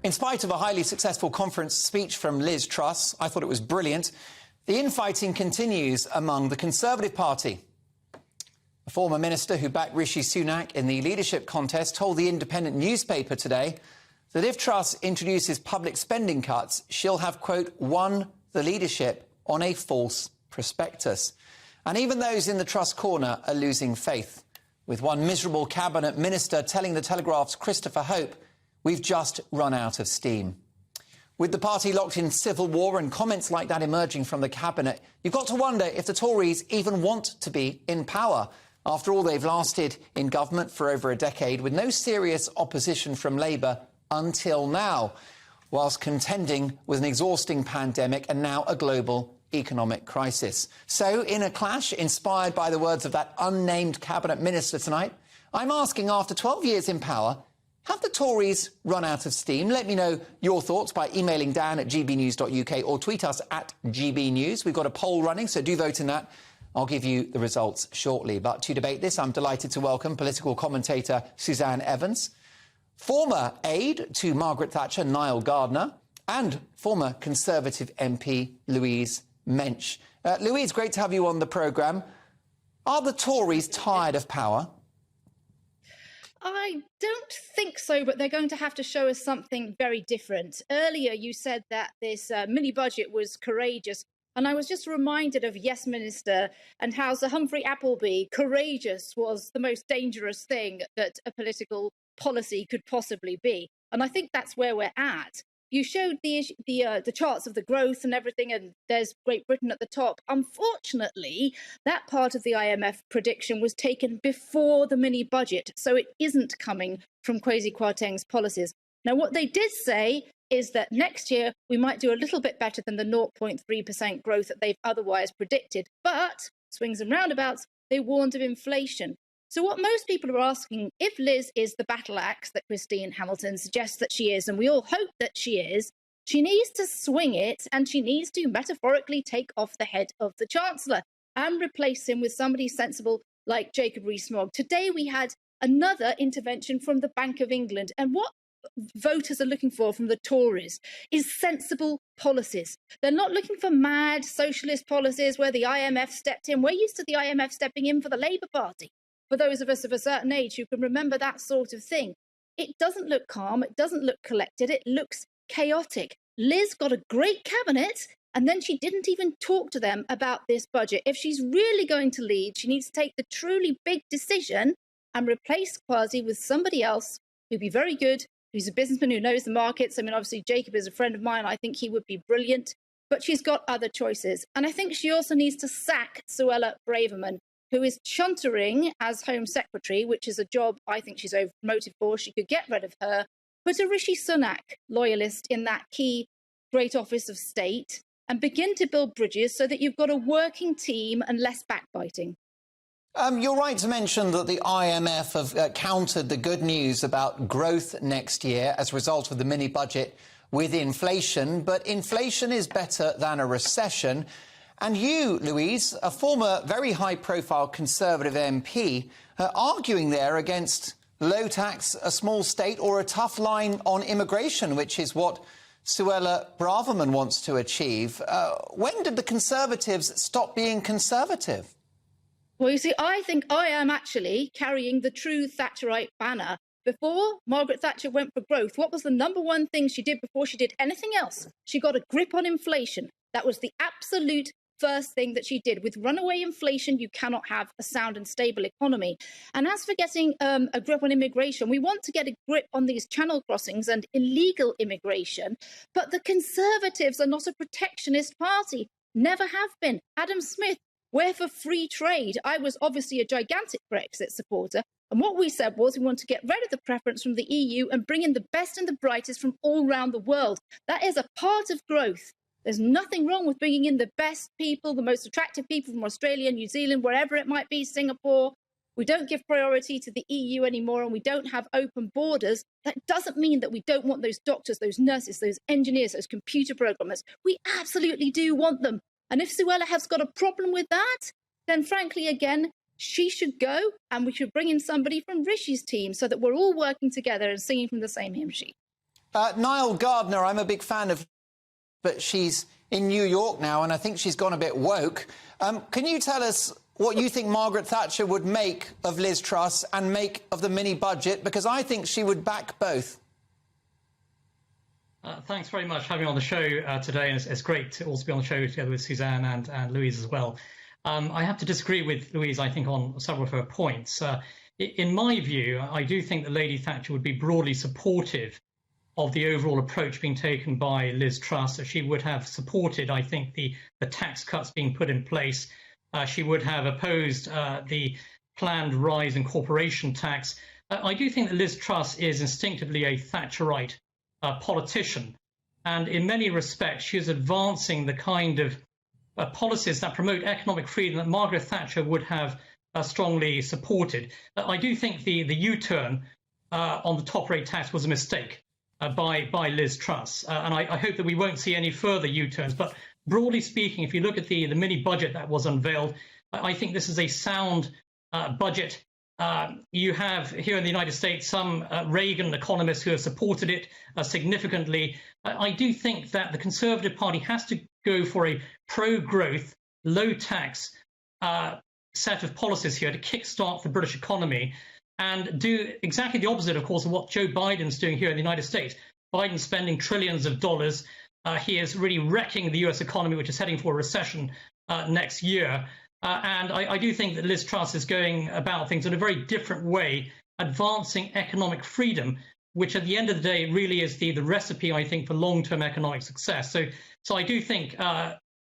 In spite of a highly successful conference speech from Liz Truss, I thought it was brilliant, the infighting continues among the Conservative Party. A former minister who backed Rishi Sunak in the leadership contest told the Independent newspaper today that if Truss introduces public spending cuts, she'll have, quote, won the leadership on a false prospectus. And even those in the Truss corner are losing faith, with one miserable cabinet minister telling the Telegraph's Christopher Hope, "We've just run out of steam." With the party locked in civil war and comments like that emerging from the cabinet, you've got to wonder if the Tories even want to be in power. After all, they've lasted in government for over a decade with no serious opposition from Labour until now, whilst contending with an exhausting pandemic and now a global economic crisis. So, in a clash inspired by the words of that unnamed cabinet minister tonight, I'm asking, after 12 years in power, have the Tories run out of steam? Let me know your thoughts by emailing Dan at gbnews.uk or tweet us at GBNews. We've got a poll running, so do vote in that. I'll give you the results shortly. But to debate this, I'm delighted to welcome political commentator Suzanne Evans, former aide to Margaret Thatcher, Niall Gardner, and former Conservative MP Louise Mensch. Louise, great to have you on the programme. Are the Tories tired of power? I don't think so, but they're going to have to show us something very different. Earlier, you said that this mini-budget was courageous, and I was just reminded of Yes Minister and how Sir Humphrey Appleby, courageous was the most dangerous thing that a political policy could possibly be. And I think that's where we're at. You showed the charts of the growth and everything, and there's Great Britain at the top. Unfortunately, that part of the IMF prediction was taken before the mini-budget, so it isn't coming from Kwasi Kwarteng's policies. Now, what they did say is that next year we might do a little bit better than the 0.3% growth that they've otherwise predicted. But, swings and roundabouts, they warned of inflation. So what most people are asking, if Liz is the battle axe that Christine Hamilton suggests that she is, and we all hope that she is, she needs to swing it and she needs to metaphorically take off the head of the Chancellor and replace him with somebody sensible like Jacob Rees-Mogg. Today we had another intervention from the Bank of England, and what voters are looking for from the Tories is sensible policies. They're not looking for mad socialist policies where the IMF stepped in. We're used to the IMF stepping in for the Labour Party. For those of us of a certain age who can remember that sort of thing. It doesn't look calm, it doesn't look collected, it looks chaotic. Liz got a great cabinet, and then she didn't even talk to them about this budget. If she's really going to lead, she needs to take the truly big decision and replace Kwasi with somebody else who'd be very good, who's a businessman who knows the markets. I mean, obviously, Jacob is a friend of mine. I think he would be brilliant, but she's got other choices. And I think she also needs to sack Suella Braverman, who is chuntering as Home Secretary, which is a job I think she's over-promoted for. She could get rid of her. Put a Rishi Sunak loyalist in that key great office of state and begin to build bridges so that you've got a working team and less backbiting. You're right to mention that the IMF have countered the good news about growth next year as a result of the mini-budget with inflation, but inflation is better than a recession. And you, Louise, a former very high-profile Conservative MP, arguing there against low tax, a small state, or a tough line on immigration, which is what Suella Braverman wants to achieve. When did the Conservatives stop being conservative? Well, you see, I think I am actually carrying the true Thatcherite banner. Before Margaret Thatcher went for growth, what was the number one thing she did before she did anything else? She got a grip on inflation. That was the absolute first thing that she did. With runaway inflation, you cannot have a sound and stable economy. And as for getting a grip on immigration, we want to get a grip on these channel crossings and illegal immigration. But the Conservatives are not a protectionist party, never have been. Adam Smith, we're for free trade. I was obviously a gigantic Brexit supporter. And what we said was we want to get rid of the preference from the EU and bring in the best and the brightest from all around the world. That is a part of growth. There's nothing wrong with bringing in the best people, the most attractive people from Australia, New Zealand, wherever it might be, Singapore. We don't give priority to the EU anymore, and we don't have open borders. That doesn't mean that we don't want those doctors, those nurses, those engineers, those computer programmers. We absolutely do want them. And if Suella has got a problem with that, then frankly, again, she should go, and we should bring in somebody from Rishi's team so that we're all working together and singing from the same hymn sheet. Niall Gardner, I'm a big fan of, but she's in New York now, and I think she's gone a bit woke. Can you tell us what you think Margaret Thatcher would make of Liz Truss and make of the mini-budget? Because I think she would back both. Thanks very much for having me on the show today, and it's great to also be on the show together with Suzanne and Louise as well. I have to disagree with Louise, I think, on several of her points. In my view, I do think that Lady Thatcher would be broadly supportive of the overall approach being taken by Liz Truss. She would have supported, I think, the tax cuts being put in place. She would have opposed the planned rise in corporation tax. I do think that Liz Truss is instinctively a Thatcherite politician, and in many respects she is advancing the kind of policies that promote economic freedom that Margaret Thatcher would have strongly supported. I do think the U-turn on the top rate tax was a mistake by Liz Truss, and I hope that we won't see any further U-turns. But broadly speaking, if you look at the mini budget that was unveiled, I think this is a sound budget. You have here in the United States some Reagan economists who have supported it significantly. I do think that the Conservative Party has to go for a pro-growth, low-tax set of policies here to kickstart the British economy, and do exactly the opposite, of course, of what Joe Biden's doing here in the United States. Biden's spending trillions of dollars. He is really wrecking the US economy, which is heading for a recession next year. And I do think that Liz Truss is going about things in a very different way, advancing economic freedom, which at the end of the day really is the recipe, I think, for long-term economic success. So I do think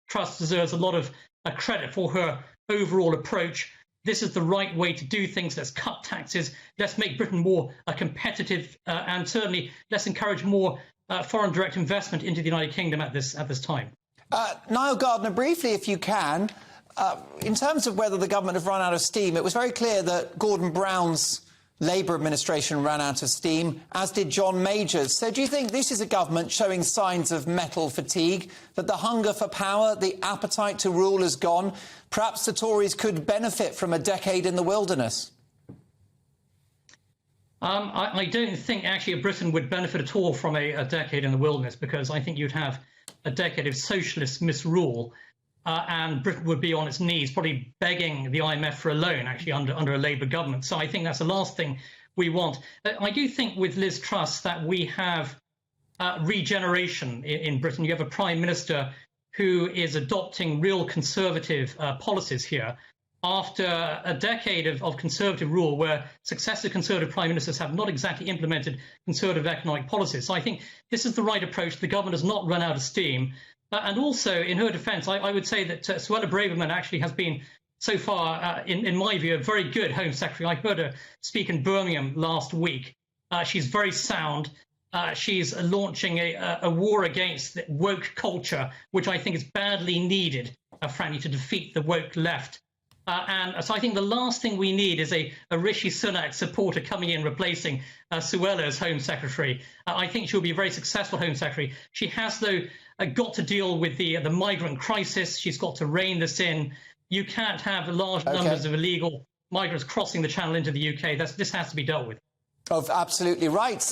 Truss deserves a lot of credit for her overall approach. This is the right way to do things. Let's cut taxes. Let's make Britain more competitive, and certainly let's encourage more foreign direct investment into the United Kingdom at this time. Niall Gardner, briefly, if you can, in terms of whether the government have run out of steam, it was very clear that Gordon Brown's Labour administration ran out of steam, as did John Major's. So do you think this is a government showing signs of mettle fatigue, that the hunger for power, the appetite to rule is gone? Perhaps the Tories could benefit from a decade in the wilderness? I don't think actually Britain would benefit at all from a decade in the wilderness, because I think you'd have a decade of socialist misrule, and Britain would be on its knees, probably begging the IMF for a loan, actually, under a Labour government. So I think that's the last thing we want. I do think with Liz Truss that we have regeneration in Britain. You have a Prime Minister who is adopting real conservative policies here, after a decade of conservative rule where successive conservative prime ministers have not exactly implemented conservative economic policies. So I think this is the right approach. The government has not run out of steam. And also, in her defence, I would say that Suella Braverman actually has been, so far, in my view, a very good Home Secretary. I heard her speak in Birmingham last week. She's very sound. She's launching a war against the woke culture, which I think is badly needed, frankly, to defeat the woke left. And so I think the last thing we need is a Rishi Sunak supporter coming in replacing Suella as Home Secretary. I think she'll be a very successful Home Secretary. She has, though, got to deal with the migrant crisis. She's got to rein this in. You can't have large numbers of illegal migrants crossing the channel into the UK. This has to be dealt with. Oh, absolutely right.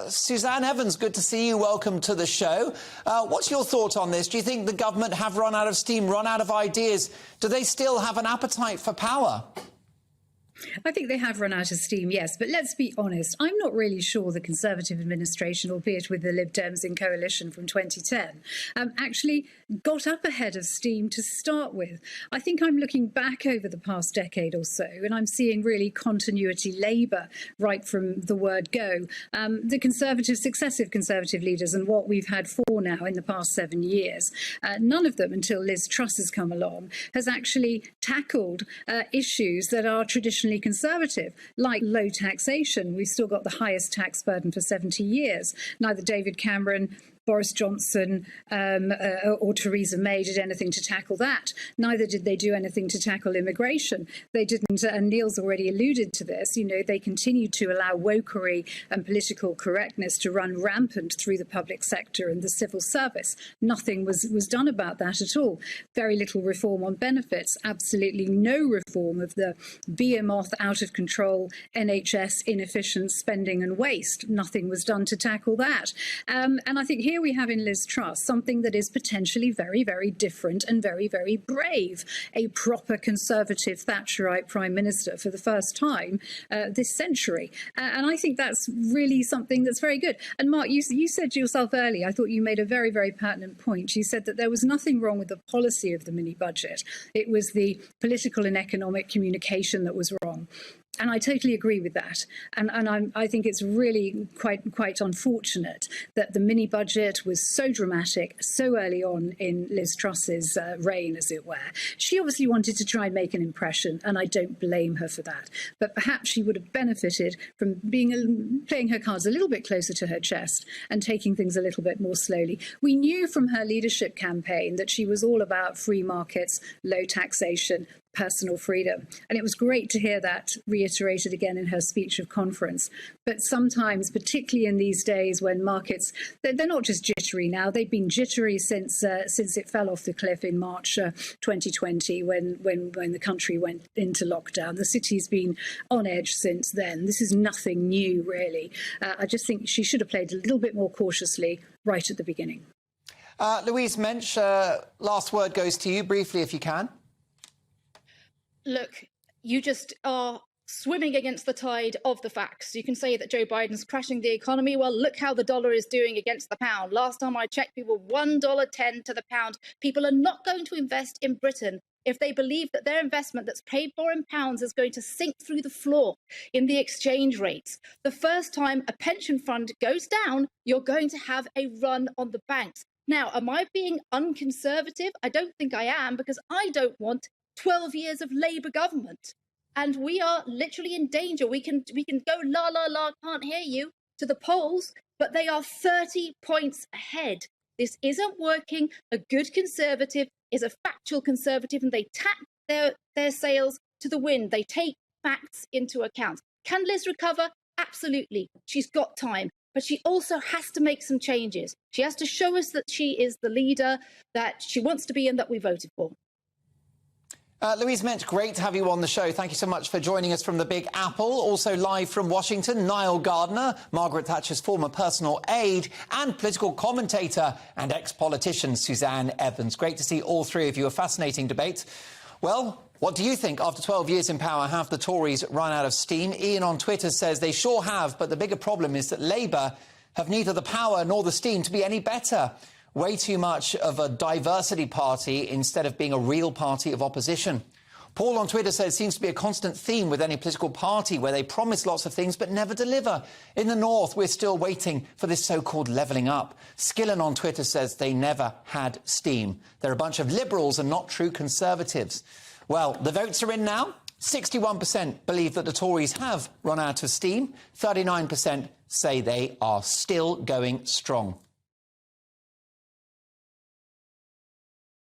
Suzanne Evans, good to see you. Welcome to the show. What's your thought on this? Do you think the government have run out of steam, run out of ideas? Do they still have an appetite for power? I think they have run out of steam, yes. But let's be honest, I'm not really sure the Conservative administration, albeit with the Lib Dems in coalition from 2010, actually got up ahead of steam to start with. I think I'm looking back over the past decade or so, and I'm seeing really continuity Labour right from the word go. The successive Conservative leaders, and what we've had four now in the past 7 years, none of them, until Liz Truss has come along, has actually tackled issues that are traditionally Conservative, like low taxation. We've still got the highest tax burden for 70 years. Neither David Cameron Boris Johnson or Theresa May did anything to tackle that. Neither did they do anything to tackle immigration. They didn't, and Neil's already alluded to this, they continued to allow wokery and political correctness to run rampant through the public sector and the civil service. Nothing was done about that at all. Very little reform on benefits, absolutely no reform of the behemoth, out of control NHS inefficient spending and waste. Nothing was done to tackle that. And I think here we have in Liz Truss something that is potentially very, very different and very, very brave. A proper Conservative Thatcherite Prime Minister for the first time this century. And I think that's really something that's very good. And Mark, you said to yourself earlier, I thought you made a very, very pertinent point. You said that there was nothing wrong with the policy of the mini budget. It was the political and economic communication that was wrong. And I totally agree with that. And I think it's really quite unfortunate that the mini budget was so dramatic so early on in Liz Truss's reign, as it were. She obviously wanted to try and make an impression, and I don't blame her for that. But perhaps she would have benefited from playing her cards a little bit closer to her chest and taking things a little bit more slowly. We knew from her leadership campaign that she was all about free markets, low taxation, personal freedom. And it was great to hear that reiterated again in her speech of conference. But sometimes, particularly in these days when markets, they're not just jittery now, they've been jittery since it fell off the cliff in March 2020 when the country went into lockdown. The city's been on edge since then. This is nothing new, really. I just think she should have played a little bit more cautiously right at the beginning. Louise Mensch, last word goes to you, briefly if you can. Look, you just are swimming against the tide of the facts. You can say that Joe Biden's crashing the economy. Well, look how the dollar is doing against the pound. Last time I checked, we were $1.10 to the pound. People are not going to invest in Britain if they believe that their investment that's paid for in pounds is going to sink through the floor in the exchange rates. The first time a pension fund goes down, you're going to have a run on the banks. Now, am I being unconservative? I don't think I am, because I don't want 12 years of Labour government. And we are literally in danger. We can go la, la, la, can't hear you to the polls, but they are 30 points ahead. This isn't working. A good Conservative is a factual Conservative, and they tap their sails to the wind. They take facts into account. Can Liz recover? Absolutely. She's got time. But she also has to make some changes. She has to show us that she is the leader that she wants to be and that we voted for. Louise Mensch, great to have you on the show. Thank you so much for joining us from the Big Apple. Also live from Washington, Niall Gardner, Margaret Thatcher's former personal aide, and political commentator and ex-politician Suzanne Evans. Great to see all three of you. A fascinating debate. Well, what do you think? After 12 years in power, have the Tories run out of steam? Ian on Twitter says they sure have, but the bigger problem is that Labour have neither the power nor the steam to be any better. Way too much of a diversity party instead of being a real party of opposition. Paul on Twitter says it seems to be a constant theme with any political party where they promise lots of things but never deliver. In the north, we're still waiting for this so-called levelling up. Skillen on Twitter says they never had steam. They're a bunch of liberals and not true Conservatives. Well, the votes are in now. 61% believe that the Tories have run out of steam. 39% say they are still going strong.